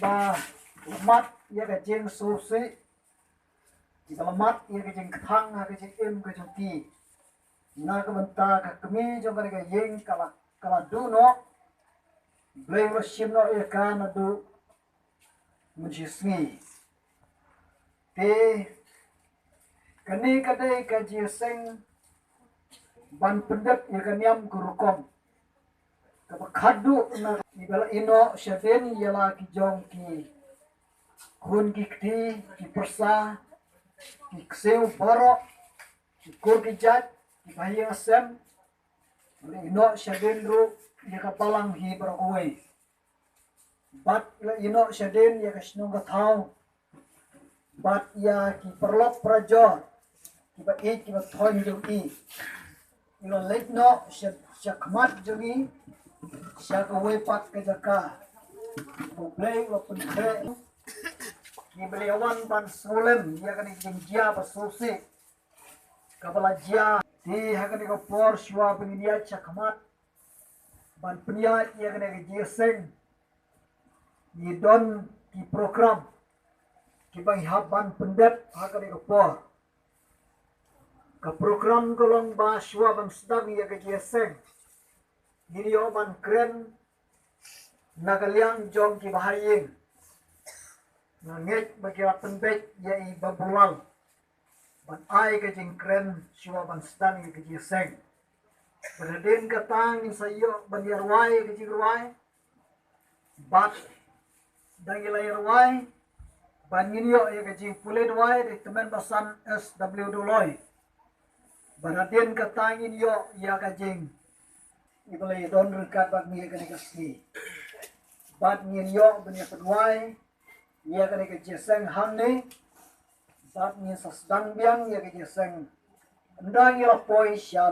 Ba mat ya cái jeng su si di mat ya cái jeng thang ha cái jeng em cái jeng ti na ka banta ka kami jo ka yeng kala kala du no bleng lo shim no ya ka na du mujismi te kani ka dai ka jiseng ban pendet ya ka niam gurukom ka khadu na ibala ino shaden yala ki jong ki kun ki kti ki persa ki kseu baro ki kur ki jat ki bayi asem ino shaden ru ya ka palang hi barakoi bat ino shaden ya ka shnong ka thau bat ya ki perlok prajor ki ba e ki ba thon jo ki ino lek no shakmat jogi shaka we pat ka jaka bublay wa puntre ni beliawan ban solem dia kan jia ba sose kabala jia ti hakan ko por shwa bingia chakmat ban pnia ia kan jia seng ni don ki program ki bang haban pendet hakan ko por ka program golong ba shwa ban sedang ia kan jia seng Nilio ban kren nagaliang jong ki bahaying nangit bagi penbet ya i babulal ban ai ka jing kren siwa ban stan ki ji seng berdin ka tang in sayo ban yarwai ki ji ruai bat dang ilai ruai ban nilio ya ka ji pulet wai de temen basan SW doloi berdin ka tang in yo ya ka jing ibalai don rekat bag ni ka kasi bat ngin yo benya pedwai ia ka ka jeseng hamne bat ngin sasdang biang ia ka jeseng ndang ya poi sha